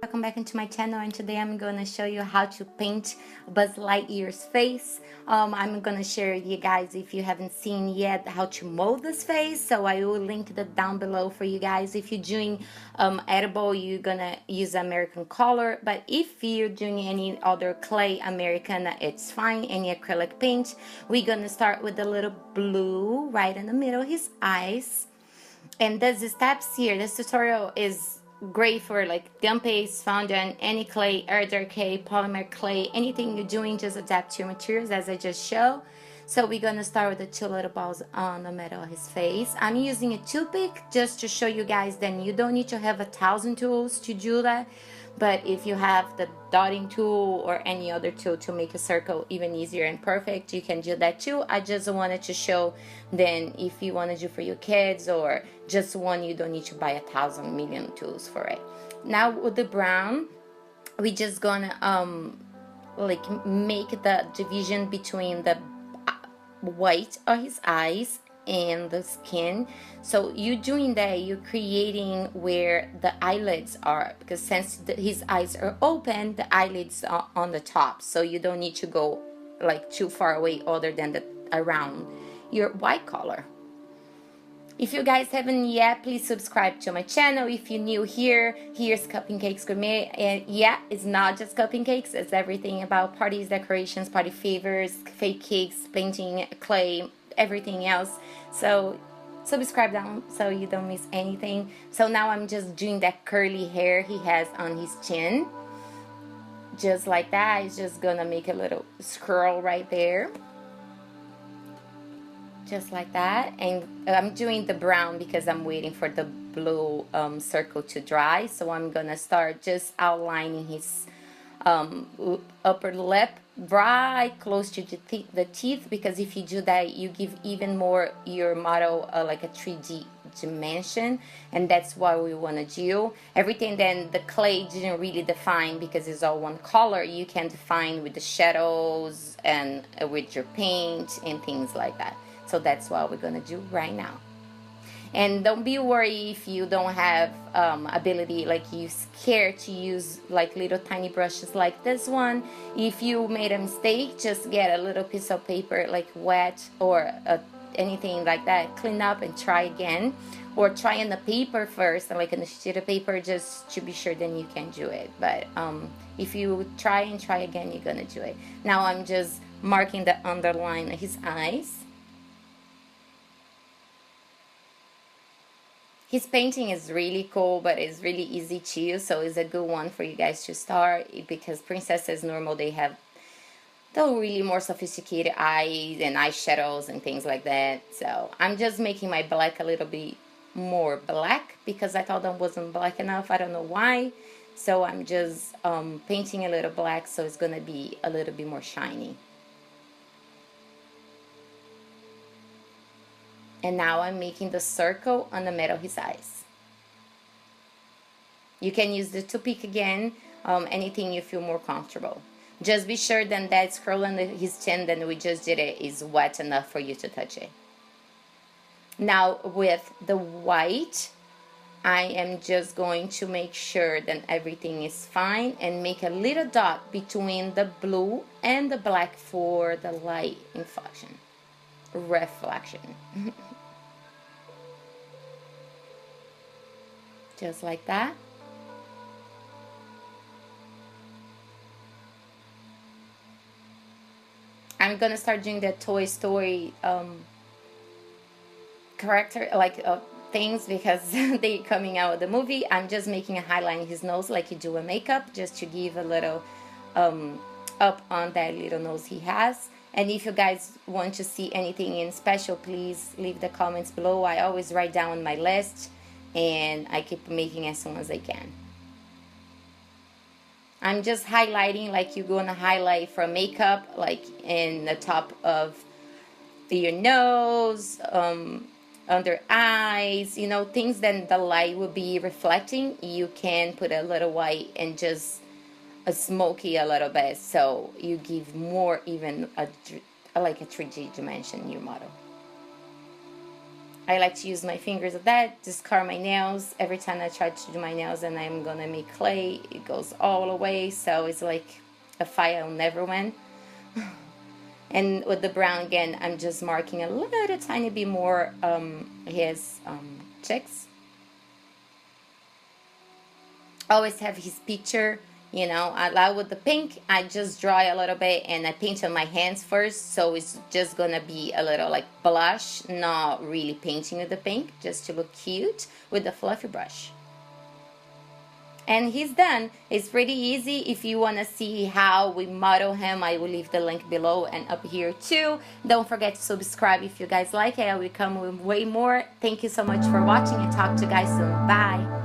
Welcome back into my channel, and today I'm going to show you how to paint Buzz Lightyear's face. I'm going to share with you guys, if you haven't seen yet, how to mold this face, so I will link that down below for you guys. If you're doing edible, you're going to use American color, but if you're doing any other clay American, it's fine, any acrylic paint. We're going to start with a little blue right in the middle of his eyes. And there's the steps here. This tutorial is great for like gum paste, fondant, any clay, air clay, polymer clay, anything you're doing, just adapt to your materials as I just showed. So we're gonna start with the two little balls on the middle of his face. I'm using a toothpick just to show you guys that you don't need to have 1,000 tools to do that. But if you have the dotting tool or any other tool to make a circle even easier and perfect, you can do that too. I just wanted to show then if you want to do for your kids or just one, you don't need to buy 1,000 million tools for it. Now with the brown, we just gonna like make the division between the white of his eyes and the skin. So you doing that, you're creating where the eyelids are, because since his eyes are open, the eyelids are on the top, so you don't need to go like too far away other than the around your white color. If you guys haven't yet, please subscribe to my channel. If you're new here, here's Cupcakes Gourmet. And yeah, it's not just cupcakes, it's everything about parties, decorations, party favors, fake cakes, painting, clay, everything else. So subscribe down so you don't miss anything. So now I'm just doing that curly hair he has on his chin. Just like that. It's just gonna make a little swirl right there. Just like that. And I'm doing the brown because I'm waiting for the blue circle to dry. So I'm gonna start just outlining his upper lip right close to the teeth, because if you do that, you give even more your model like a 3D dimension, and that's what we want to do. Everything then the clay didn't really define because it's all one color, you can define with the shadows and with your paint and things like that. So that's what we're gonna do right now. And don't be worried if you don't have ability, like you scared to use like little tiny brushes like this one. If you made a mistake, just get a little piece of paper like wet or anything like that, clean up and try again. Or try on the paper first, like in the sheet of paper, just to be sure then you can do it. But if you try again, you're gonna do it. Now I'm just marking the underline of his eyes. His painting is really cool, but it's really easy too, so it's a good one for you guys to start, because princesses normal, they have the really more sophisticated eyes and eyeshadows and things like that. So I'm just making my black a little bit more black because I thought that wasn't black enough. I don't know why. So I'm just painting a little black, so it's gonna be a little bit more shiny. And now I'm making the circle on the middle of his eyes. You can use the toothpick again, anything you feel more comfortable. Just be sure then that scroll on his chin that we just did it is wet enough for you to touch it. Now with the white, I am just going to make sure that everything is fine and make a little dot between the blue and the black for the light reflection. Just like that. I'm gonna start doing the Toy Story character like things because they're coming out of the movie. I'm just making a highline in his nose like you do a makeup, just to give a little up on that little nose he has. And if you guys want to see anything in special, please leave the comments below. I always write down my list and I keep making as soon as I can. I'm just highlighting like you're gonna highlight from makeup, like in the top of your nose, under eyes, you know, things that the light will be reflecting. You can put a little white and just smoky a little bit, so you give more even like a 3D dimension in your model. I like to use my fingers of that, just carve my nails. Every time I try to do my nails and I'm gonna make clay, it goes all away, so it's like a fight I'll never win. And with the brown again, I'm just marking a little tiny bit more his cheeks. Always have his picture, you know. I like with the pink, I just draw a little bit and I paint on my hands first, so it's just gonna be a little like blush, not really painting with the pink, just to look cute with the fluffy brush. And he's done. It's pretty easy. If you want to see how we model him, I will leave the link below and up here too. Don't forget to subscribe if you guys like it. I will come with way more. Thank you so much for watching and talk to you guys soon. Bye.